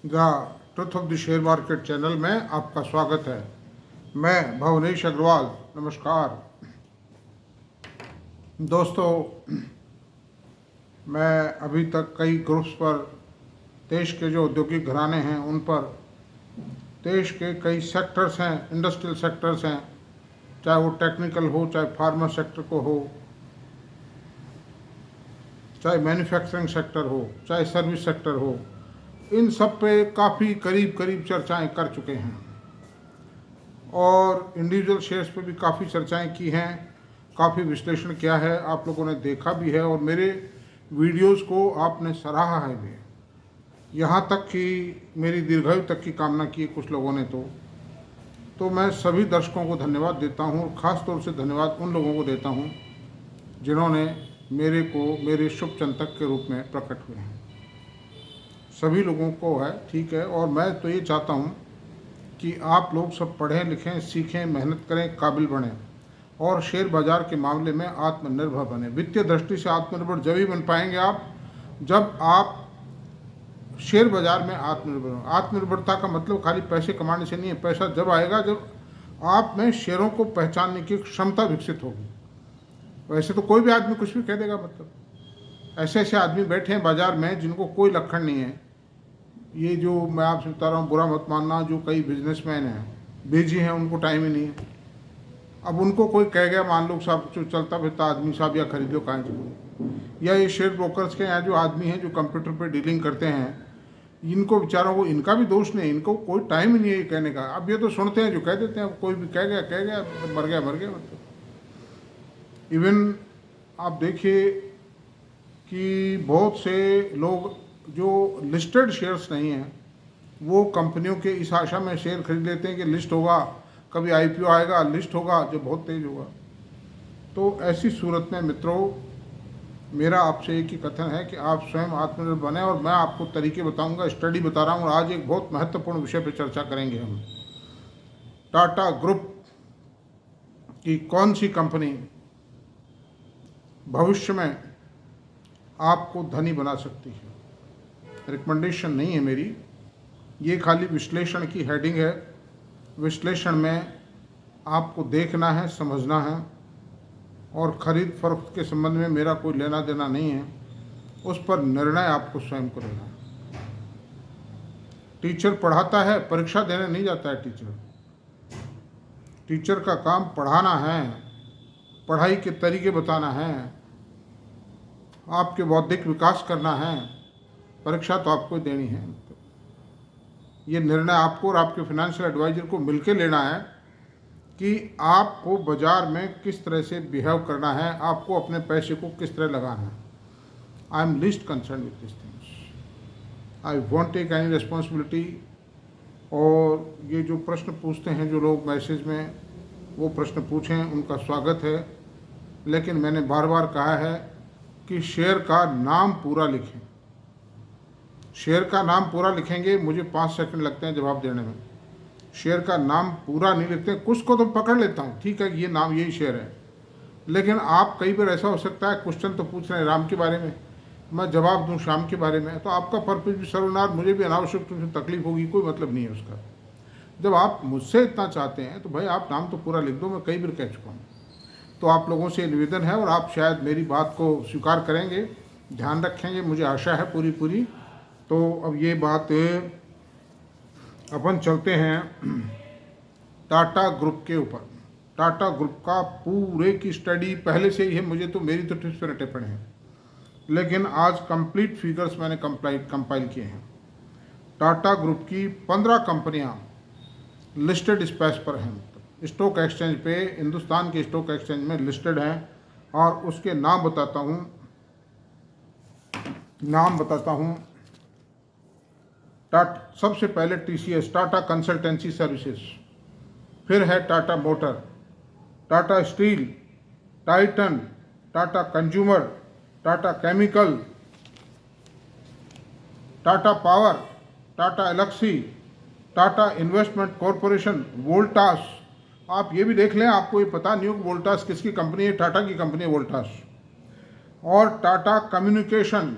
The truth of the share market channel में आपका स्वागत है। मैं भवनेश अग्रवाल। नमस्कार दोस्तों, मैं अभी तक कई ग्रुप्स पर देश के जो औद्योगिक घराने हैं उन पर, देश के कई सेक्टर्स हैं, इंडस्ट्रियल सेक्टर्स हैं, चाहे वो टेक्निकल हो, चाहे फार्मा सेक्टर को हो, चाहे मैन्युफैक्चरिंग सेक्टर हो, चाहे सर्विस सेक्टर हो, इन सब पे काफ़ी करीब करीब चर्चाएं कर चुके हैं और इंडिविजुअल शेयर्स पे भी काफ़ी चर्चाएं की हैं, काफ़ी विश्लेषण किया है, आप लोगों ने देखा भी है और मेरे वीडियोस को आपने सराहा है भी। यहाँ तक कि मेरी दीर्घायु तक की कामना की कुछ लोगों ने। तो मैं सभी दर्शकों को धन्यवाद देता हूँ और ख़ास तौर से धन्यवाद उन लोगों को देता हूँ जिन्होंने मेरे को मेरे शुभचिंतक के रूप में प्रकट हुए हैं। सभी लोगों को है, ठीक है। और मैं तो ये चाहता हूँ कि आप लोग सब पढ़ें लिखें, सीखें, मेहनत करें, काबिल बनें और शेयर बाज़ार के मामले में आत्मनिर्भर बने। वित्तीय दृष्टि से आत्मनिर्भर जब ही बन पाएंगे आप जब आप शेयर बाज़ार में आत्मनिर्भर हो। आत्मनिर्भरता का मतलब खाली पैसे कमाने से नहीं है। पैसा जब आएगा जब आप में शेयरों को पहचानने की क्षमता विकसित होगी। वैसे तो कोई भी आदमी कुछ भी कह देगा, मतलब ऐसे ऐसे आदमी बैठे हैं बाज़ार में जिनको कोई लक्षण नहीं है। ये जो मैं आपसे बता रहा हूँ, बुरा मत मानना, जो कई बिजनेसमैन हैं, बिजी हैं, उनको टाइम ही नहीं है। अब उनको कोई कह गया, मान लो साहब जो चलता फिरता आदमी साहब, या खरीद लो कहाँ से, या ये शेयर ब्रोकर्स के यहाँ जो आदमी हैं जो कंप्यूटर पर डीलिंग करते हैं, इनको बेचारों को, इनका भी दोष नहीं, इनको कोई टाइम ही नहीं है ये कहने का। अब ये तो सुनते हैं जो कह देते हैं, कोई भी कह गया, मर गया मतलब। इवन आप देखिए कि बहुत से लोग जो लिस्टेड शेयर्स नहीं हैं वो कंपनियों के इस आशा में शेयर खरीद लेते हैं कि लिस्ट होगा, कभी आईपीओ आएगा, लिस्ट होगा, जो बहुत तेज होगा। तो ऐसी सूरत में मित्रों, मेरा आपसे एक ही कथन है कि आप स्वयं आत्मनिर्भर बने और मैं आपको तरीके बताऊंगा, स्टडी बता रहा हूँ। और आज एक बहुत महत्वपूर्ण विषय पर चर्चा करेंगे हम। टाटा ग्रुप की कौन सी कंपनी भविष्य में आपको धनी बना सकती है। रिकमेंडेशन नहीं है मेरी, ये खाली विश्लेषण की हेडिंग है। विश्लेषण में आपको देखना है, समझना है और ख़रीद फरोख्त के संबंध में मेरा कोई लेना देना नहीं है। उस पर निर्णय आपको स्वयं को लेना है। टीचर पढ़ाता है, परीक्षा देने नहीं जाता है। टीचर का काम पढ़ाना है, पढ़ाई के तरीके बताना है, आपके बौद्धिक विकास करना है। परीक्षा तो आपको देनी है। ये निर्णय आपको और आपके फाइनेंशियल एडवाइजर को मिलकर लेना है कि आपको बाज़ार में किस तरह से बिहेव करना है, आपको अपने पैसे को किस तरह लगाना है। I am least concern with this things. I want take any responsibility. और ये जो प्रश्न पूछते हैं जो लोग मैसेज में, वो प्रश्न पूछें, उनका स्वागत है। लेकिन मैंने बार बार कहा है कि शेयर का नाम पूरा लिखें। शेयर का नाम पूरा लिखेंगे, मुझे 5 सेकंड लगते हैं जवाब देने में। शेयर का नाम पूरा नहीं लिखते। कुछ को तो पकड़ लेता हूँ, ठीक है, ये नाम यही शेयर है। लेकिन आप कई बार ऐसा हो सकता है, क्वेश्चन तो पूछ रहे हैं राम के बारे में, मैं जवाब दूँ श्याम के बारे में, तो आपका पर्पज भी सर्वनाश, मुझे भी अनावश्यक रूप से तकलीफ होगी, कोई मतलब नहीं है उसका। जब आप मुझसे इतना चाहते हैं तो भाई आप नाम तो पूरा लिख दो। मैं कई बार कह चुका हूँ। तो आप लोगों से निवेदन है और आप शायद मेरी बात को स्वीकार करेंगे, ध्यान रखेंगे, मुझे आशा है पूरी। तो अब ये बात अपन चलते हैं टाटा ग्रुप के ऊपर। टाटा ग्रुप का पूरे की स्टडी पहले से ही है, मुझे तो, मेरी तो टिप्स पर रटे पड़े हैं, लेकिन आज कंप्लीट फिगर्स मैंने कंपाइल किए हैं। टाटा ग्रुप की 15 कंपनियां लिस्टेड स्पेस पर हैं, स्टॉक एक्सचेंज पे, हिंदुस्तान के स्टॉक एक्सचेंज में लिस्टेड हैं। और उसके नाम बताता हूँ। सबसे पहले TCS, टाटा कंसल्टेंसी सर्विसेज, फिर है Tata Motor, Tata Steel, Titan, Tata Consumer, Tata Chemical, Tata Power, Tata Elxsi, Tata Investment Corporation, Voltas. आप ये भी देख लें, आपको ये पता नहीं हो कि वोल्टास किसकी कंपनी है। टाटा की कंपनी है वोल्टास। और टाटा कम्युनिकेशन,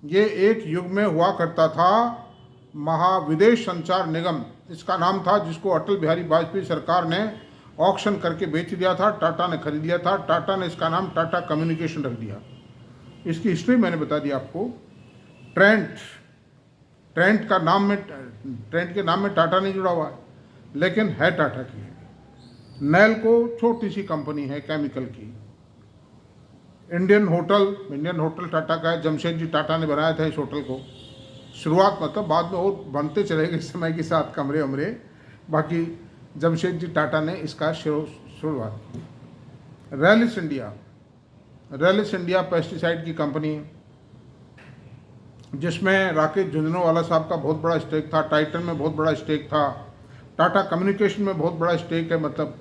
ये एक युग में हुआ करता था महाविदेश संचार निगम इसका नाम था, जिसको अटल बिहारी वाजपेयी सरकार ने ऑक्शन करके बेच दिया था, टाटा ने खरीद लिया था। टाटा ने इसका नाम टाटा कम्युनिकेशन रख दिया। इसकी हिस्ट्री मैंने बता दी आपको। ट्रेंट के नाम में टाटा नहीं जुड़ा हुआ है, लेकिन है टाटा की है। नैल्को छोटी सी कंपनी है केमिकल की। इंडियन होटल टाटा का है, जमशेदजी टाटा ने बनाया था इस होटल को। शुरुआत मतलब बाद में और बनते चले गए समय के साथ कमरे वमरे, बाकी जमशेदजी टाटा ने इसका शुरुआत की। रैलिस इंडिया पेस्टिसाइड की कंपनी है, जिसमें राकेश झुंझुनवाला साहब का बहुत बड़ा स्टेक था, टाइटन में बहुत बड़ा स्टेक था, टाटा कम्युनिकेशन में बहुत बड़ा स्टेक है, मतलब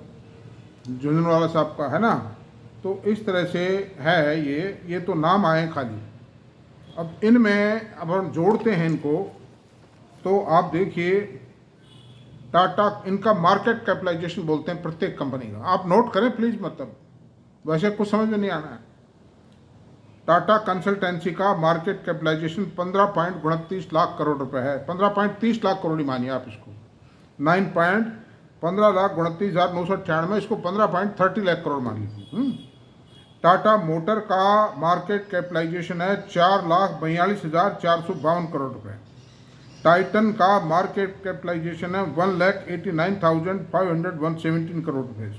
झुंझुनवाला साहब का है ना। तो इस तरह से है ये तो नाम आए खाली। अब इनमें अब हम जोड़ते हैं इनको, तो आप देखिए टाटा, इनका मार्केट कैपिटलाइजेशन बोलते हैं प्रत्येक कंपनी का। आप नोट करें प्लीज, मतलब वैसे कुछ समझ में नहीं आना है। टाटा कंसल्टेंसी का मार्केट कैपिटलाइजेशन 15.29 लाख करोड़ रुपए है। 15.30 लाख करोड़ ही मानिए आप इसको, 9,15,29,998, इसको 15.30 लाख करोड़ मान लीजिए। टाटा मोटर का मार्केट कैपिटलाइजेशन है 4,42,452 करोड़ रुपए। टाइटन का मार्केट कैपिटलाइजेशन है 1,89,517 करोड़ रुपए।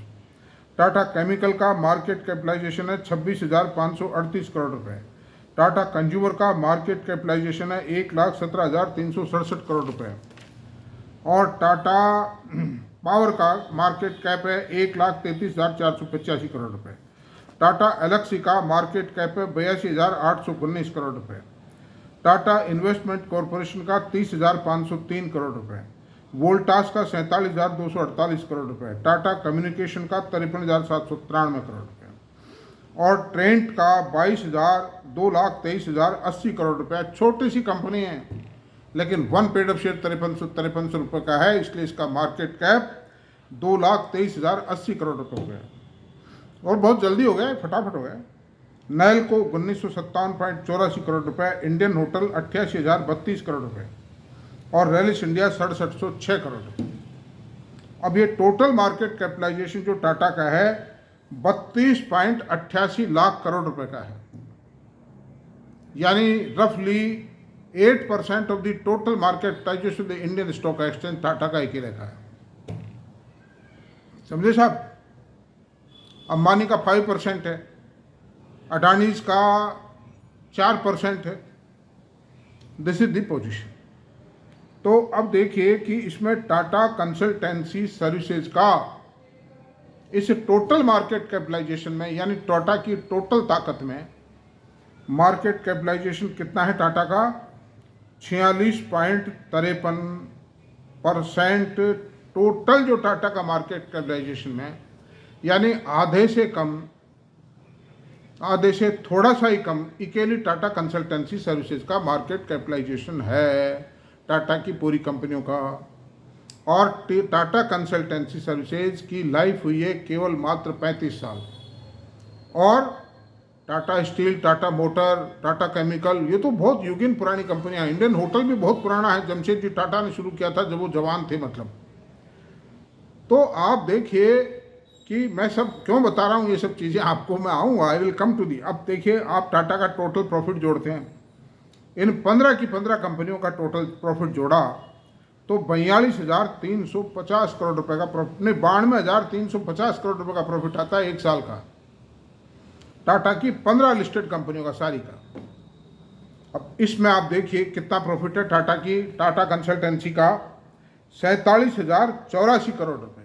टाटा केमिकल का मार्केट कैपिटलाइजेशन है 26,538 करोड़ रुपए। टाटा कंज्यूमर का मार्केट कैपिटलाइजेशन है 1,17,367 करोड़ रुपए। और टाटा पावर का मार्केट कैप है 1,33,485 करोड़ रुपए। टाटा एलेक्सी का मार्केट कैप है 82,819 करोड़ रुपए। टाटा इन्वेस्टमेंट कॉरपोरेशन का 30,503 करोड़ रुपए। वोल्टास का 47,248 करोड़ रुपए। टाटा कम्युनिकेशन का 53,793 करोड़ रुपए। और ट्रेंट का 2,23,080 करोड़ रुपए। छोटी सी कंपनी है, लेकिन वन पेड ऑफ शेयर 53 रुपये का है, इसलिए इसका मार्केट कैप 2,23,080 करोड़ रुपये हो गया। और बहुत जल्दी हो गया, फटाफट हो गया। नैल को 1957.84 करोड़ रुपए। इंडियन होटल 88,032 करोड़ रुपए। और रैलिस इंडिया 6706 करोड़ रुपए। अब ये टोटल मार्केट कैपिटलाइजेशन जो टाटा का है 32.88 लाख करोड़ रुपए का है, यानी रफली 8% of the total market capitalisation the Indian stock exchange Tata का एक ही रेखा है। समझे साहब? अंबानी का 5% है, अडानीज का 4% है। This is the position. तो अब देखिए कि इसमें टाटा कंसल्टेंसी सर्विसेज का इस टोटल मार्केट कैपिटलाइजेशन में, यानी टाटा की टोटल ताकत में मार्केट कैपिटलाइजेशन कितना है टाटा का? 46.53% टोटल जो टाटा का मार्केट कैपिटलाइजेशन में, यानी आधे से थोड़ा सा ही कम अकेली टाटा कंसल्टेंसी सर्विसेज का मार्केट कैपिटलाइजेशन है टाटा की पूरी कंपनियों का। और टाटा कंसल्टेंसी सर्विसेज की लाइफ हुई है केवल मात्र 35 साल। और Tata steel, Tata Motor, Tata chemical, ये तो बहुत युगीन पुरानी कंपनियां हैं। इंडियन होटल भी बहुत पुराना है, जमशेदजी टाटा ने शुरू किया था जब वो जवान थे, मतलब। तो आप देखिए कि मैं सब क्यों बता रहा हूँ ये सब चीज़ें आपको, मैं आऊँगा, I will come to the. अब देखिए आप टाटा का टोटल प्रॉफिट जोड़ते हैं, इन 15 की 15 कंपनियों का टोटल प्रॉफिट जोड़ा तो 42,350 करोड़ रुपए का प्रॉफिट, नहीं 92,350 करोड़ रुपए का प्रॉफिट आता है एक साल का, टाटा की 15 लिस्टेड कंपनियों का, सारी का। अब इसमें आप देखिए कितना प्रॉफिट है टाटा की, टाटा कंसल्टेंसी का 47,084 करोड़ रुपए,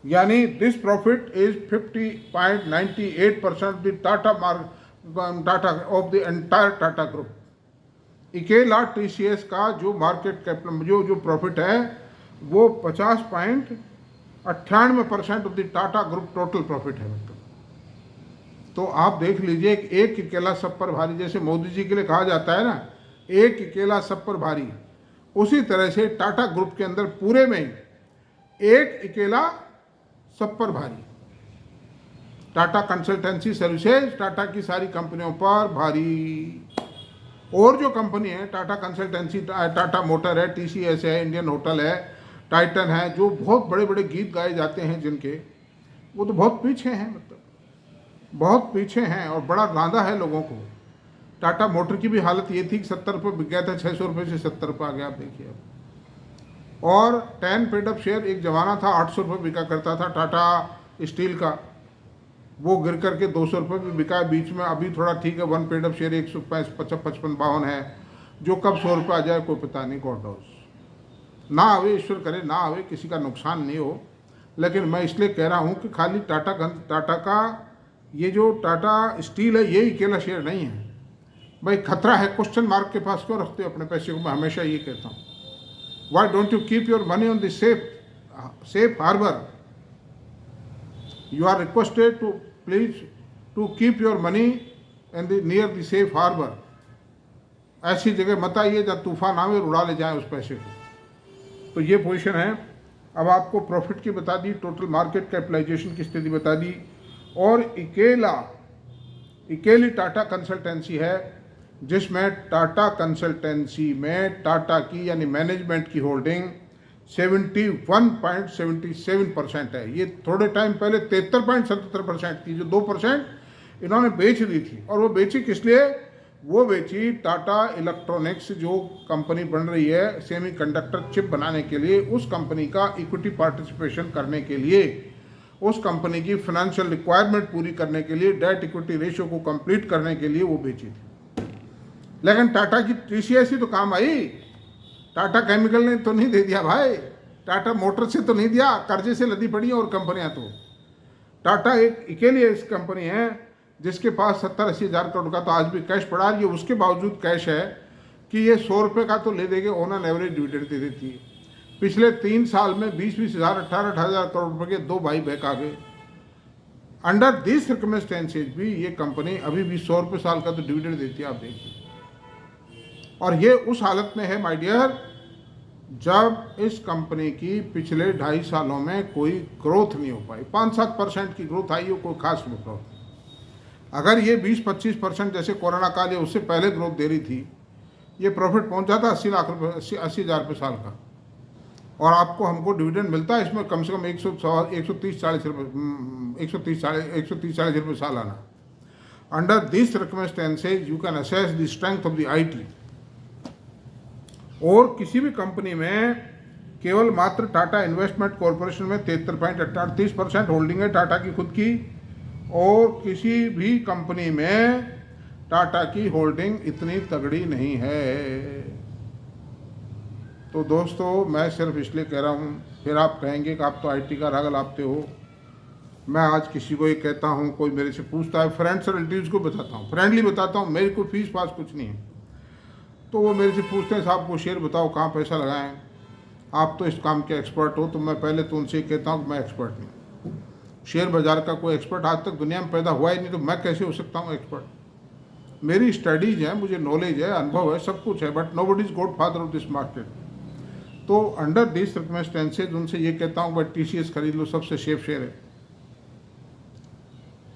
यानी this profit is 50.98% of the Tata of the entire Tata group. अकेला टीसीएस का जो मार्केट कैपिटल जो प्रॉफिट है वो 50.98% of the Tata group total profit है, मतलब। तो आप देख लीजिए, एक अकेला सब पर भारी, जैसे मोदी जी के लिए कहा जाता है ना, एक अकेला सब पर भारी, उसी तरह से टाटा ग्रुप के अंदर पूरे में एक अकेला सब पर भारी। टाटा कंसल्टेंसी सर्विसेज टाटा की सारी कंपनियों पर भारी। और जो कंपनी है टाटा कंसल्टेंसी, टाटा मोटर है, TCS है, इंडियन होटल है, टाइटन है, जो बहुत बड़े बड़े गीत गाए जाते हैं जिनके, वो तो बहुत पीछे हैं, मतलब बहुत पीछे हैं और बड़ा गांधा है लोगों को। टाटा मोटर की भी हालत ये थी कि 70 रुपये बिक गया था, 600 रुपये से 70 रुपये आ गया, आप देखिए अब। और 10 पेड अप शेयर एक जमाना था 800 रुपये बिका करता था टाटा स्टील का, वो गिर करके 200 रुपये भी बिका है बीच में। अभी थोड़ा ठीक है, 1 पेड अप शेयर 155-52 है, जो कब 100 रुपये आ जाए कोई पता नहीं। गॉड नोस, ना आवे, ईश्वर करे ना आवे, किसी का नुकसान नहीं हो। लेकिन मैं इसलिए कह रहा हूँ कि खाली टाटा का ये जो टाटा स्टील है ये अकेला शेयर नहीं है भाई, खतरा है। क्वेश्चन मार्क के पास क्यों रखते हो अपने पैसे को, मैं हमेशा ये कहता हूँ। Why don't you keep your money on the safe harbour? You are requested to please to keep your money in the near the safe harbour. ऐसी जगह मत आइए जहाँ तूफान आवे और उड़ा ले जाए उस पैसे को। तो ये पोजीशन है। अब आपको प्रॉफिट की बता दी, टोटल मार्केट कैपिटलाइजेशन की स्थिति बता दी, और अकेली टाटा कंसल्टेंसी है जिसमें टाटा कंसल्टेंसी में टाटा की यानी मैनेजमेंट की होल्डिंग 71.77% है। ये थोड़े टाइम पहले 73.77% थी, जो 2% इन्होंने बेच दी थी। और वो बेची किस लिए? वो बेची टाटा इलेक्ट्रॉनिक्स जो कंपनी बन रही है सेमीकंडक्टर चिप बनाने के लिए, उस कंपनी का इक्विटी पार्टिसिपेशन करने के लिए, उस कंपनी की फाइनेंशियल रिक्वायरमेंट पूरी करने के लिए, डेट इक्विटी रेशियो को कंप्लीट करने के लिए वो बेची थी। लेकिन टाटा की TCS ही तो काम आई, टाटा केमिकल ने तो नहीं दे दिया भाई, टाटा मोटर से तो नहीं दिया, कर्जे से लदी पड़ी है। और कंपनियां तो टाटा एक अकेली ऐसी कंपनी है जिसके पास 70-80 हज़ार करोड़ का तो आज भी कैश पड़ा है। ये उसके बावजूद कैश है कि ये 100 रुपये का तो ले देंगे, ऑन एन एवरेज डिविडेंड दे देती है। पिछले 3 साल में 20-20 हज़ार 18-18 हज़ार करोड़ रुपये के 2 बाई बैक आ गए। अंडर दिस सर्कमस्टेंसेज भी ये कंपनी अभी भी 100 रुपये साल का तो डिविडेंड देती है, आप देखिए। और ये उस हालत में है माय डियर जब इस कंपनी की पिछले 2.5 सालों में कोई ग्रोथ नहीं हो पाई। 5-7% की ग्रोथ आई हो, कोई खास ग्रोथ। अगर ये 20-25% जैसे कोरोना काल या उससे पहले ग्रोथ दे रही थी, ये प्रॉफिट पहुंच जाता 80 लाख रुपये, 80 हज़ार रुपये साल का। और आपको हमको डिविडेंड मिलता है इसमें कम से कम 130-40 रुपये सालाना। Under this circumstances you can assess the strength of the IT। और किसी भी कंपनी में केवल मात्र टाटा इन्वेस्टमेंट कॉरपोरेशन में 73.38% होल्डिंग है टाटा की खुद की, और किसी भी कंपनी में टाटा की होल्डिंग इतनी तगड़ी नहीं है। तो दोस्तों मैं सिर्फ इसलिए कह रहा हूँ, फिर आप कहेंगे कि आप तो IT का राग लापते हो। मैं आज किसी को ये कहता हूँ, कोई मेरे से पूछता है, फ्रेंड्स और रिलेटिव्स को बताता हूँ, फ्रेंडली बताता हूँ, मेरी कोई फीस पास कुछ नहीं है। तो वो मेरे से पूछते हैं साहब को शेयर बताओ कहाँ पैसा लगाएं, आप तो इस काम के एक्सपर्ट हो। तो मैं पहले तो उनसे कहता हूँ कि मैं एक्सपर्ट नहीं, शेयर बाज़ार का कोई एक्सपर्ट आज तक दुनिया में पैदा हुआ ही नहीं, तो मैं कैसे हो सकता हूँ एक्सपर्ट। मेरी स्टडीज़ हैं, मुझे नॉलेज है, अनुभव है, सब कुछ है, but nobody is God father of this market. तो अंडर दिस सर्कमस्टेंसेज उनसे ये कहता हूँ भाई TCS खरीद लो, सबसे सेफ शेयर है।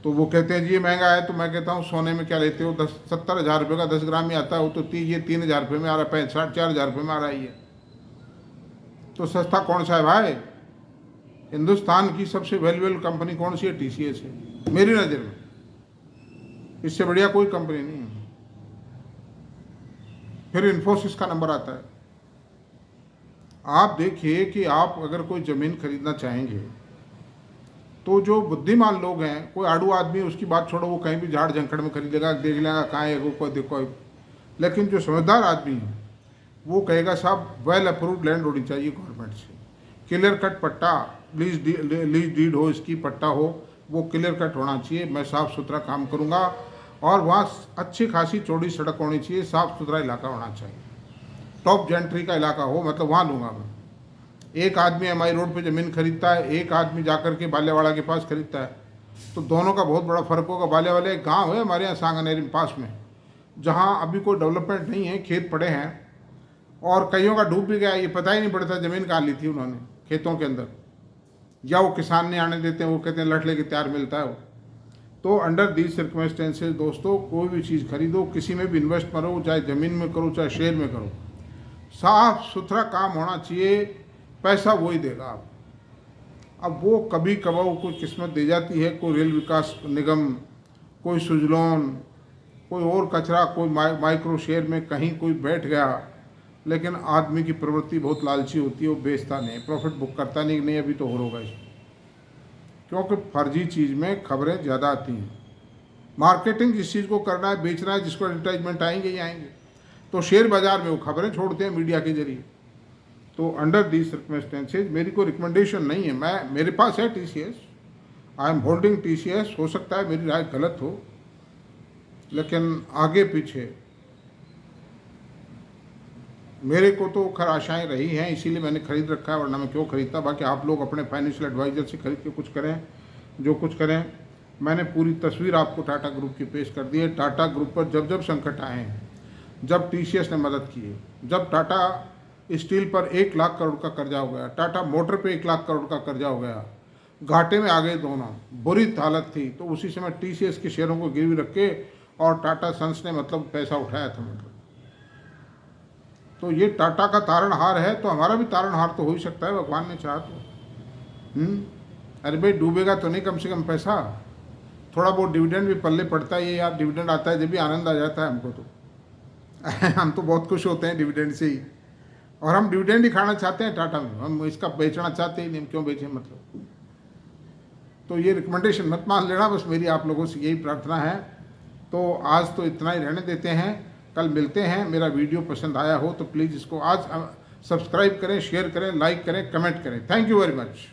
तो वो कहते हैं जी ये महंगा है। तो मैं कहता हूँ सोने में क्या लेते हो, 70 हज़ार रुपये का 10 ग्राम में आता है, वो तो ये 3 हज़ार रुपये में आ रहा है, 4 हज़ार रुपये में आ रहा है ये। तो सस्ता कौन सा है भाई? हिंदुस्तान की सबसे वैल्यूएबल कंपनी कौन सी है? TCS है मेरी नज़र में, इससे बढ़िया कोई कंपनी नहीं है। फिर इन्फोसिस का नंबर आता है। आप देखिए कि आप अगर कोई ज़मीन खरीदना चाहेंगे तो जो बुद्धिमान लोग हैं, कोई आड़ू आदमी उसकी बात छोड़ो, वो कहीं भी झाड़ झंखड़ में खरीदेगा, देख लेगा कहाँ है वो, कोई देखो। लेकिन जो समझदार आदमी है वो कहेगा साहब वेल अप्रूव्ड लैंड होनी चाहिए गवर्नमेंट से, क्लियर कट पट्टा, लीज डीड हो, इसकी पट्टा हो, वो क्लियर कट होना चाहिए। मैं साफ़ सुथरा काम करूँगा और वहाँ अच्छी खासी चौड़ी सड़क होनी चाहिए, साफ़ सुथरा इलाका होना चाहिए, टॉप जेंट्री का इलाका हो, मतलब वहाँ लूँगा मैं। एक आदमी MI रोड पे ज़मीन खरीदता है, एक आदमी जाकर के बालेवाड़ा के पास खरीदता है, तो दोनों का बहुत बड़ा फ़र्क होगा। बालेवाला एक गांव है हमारे यहाँ सांगनेरी पास में, जहाँ अभी कोई डेवलपमेंट नहीं है, खेत पड़े हैं और कईयों का डूब भी गया, ये पता ही नहीं पड़ता ज़मीन कहाँ ली थी उन्होंने खेतों के अंदर, या वो किसान नहीं आने देते हैं, वो कहते हैं लट लेके तैयार मिलता है वो। तो अंडर दीज सर्कमस्टेंसेज दोस्तों कोई भी चीज़ खरीदो, किसी में भी इन्वेस्ट करो, चाहे ज़मीन में करो चाहे शेयर में करो, साफ सुथरा काम होना चाहिए, पैसा वही देगा आप। अब वो कभी कभार कोई किस्मत दे जाती है, कोई रेल विकास निगम, कोई सुजलॉन, कोई और कचरा, कोई माइक्रो शेयर में कहीं कोई बैठ गया, लेकिन आदमी की प्रवृत्ति बहुत लालची होती है, वो बेचता नहीं, प्रॉफिट बुक करता नहीं अभी तो होगा इसमें, क्योंकि फर्जी चीज़ में खबरें ज़्यादा आती हैं। मार्केटिंग जिस चीज़ को करना है, बेचना है, जिसको एडवर्टाइजमेंट आएंगे ही आएंगे, तो शेयर बाज़ार में वो खबरें छोड़ते हैं मीडिया के जरिए। तो अंडर दीज सर्कमस्टेंसेज मेरी कोई रिकमेंडेशन नहीं है, मेरे पास है TCS, I am holding TCS, हो सकता है मेरी राय गलत हो, लेकिन आगे पीछे मेरे को तो खैर आशाएं रही हैं, इसीलिए मैंने खरीद रखा है, वरना मैं क्यों खरीदता। बाकी आप लोग अपने फाइनेंशियल एडवाइज़र से खरीद के कुछ करें, जो कुछ करें। मैंने पूरी तस्वीर आपको टाटा ग्रुप की पेश कर दी है। टाटा ग्रुप पर जब जब संकट आए हैं, जब TCS ने मदद की है, जब टाटा स्टील पर 1 लाख करोड़ का कर्जा हो गया, टाटा मोटर पे 1 लाख करोड़ का कर्जा हो गया, घाटे में आ गए दोनों, बुरी हालत थी, तो उसी समय TCS के शेयरों को गिरवी रख के और टाटा सन्स ने मतलब पैसा उठाया था मतलब। तो ये टाटा का तारणहार है, तो हमारा भी तारणहार तो हो ही सकता है, भगवान ने चाहा तो। अरे भाई डूबेगा तो नहीं, कम से कम पैसा थोड़ा बहुत डिविडेंड भी पल्ले पड़ता है। ये यार डिविडेंड आता है जब भी आनंद आ जाता है हमको तो हम तो बहुत खुश होते हैं डिविडेंड से ही, और हम डिविडेंड ही खाना चाहते हैं टाटा में, हम इसका बेचना चाहते ही नहीं, क्यों बेचें मतलब। तो ये रिकमेंडेशन मत मान लेना, बस मेरी आप लोगों से यही प्रार्थना है। तो आज तो इतना ही रहने देते हैं, कल मिलते हैं। मेरा वीडियो पसंद आया हो तो प्लीज़ इसको आज सब्सक्राइब करें, शेयर करें, लाइक करें, कमेंट करें। Thank you very much.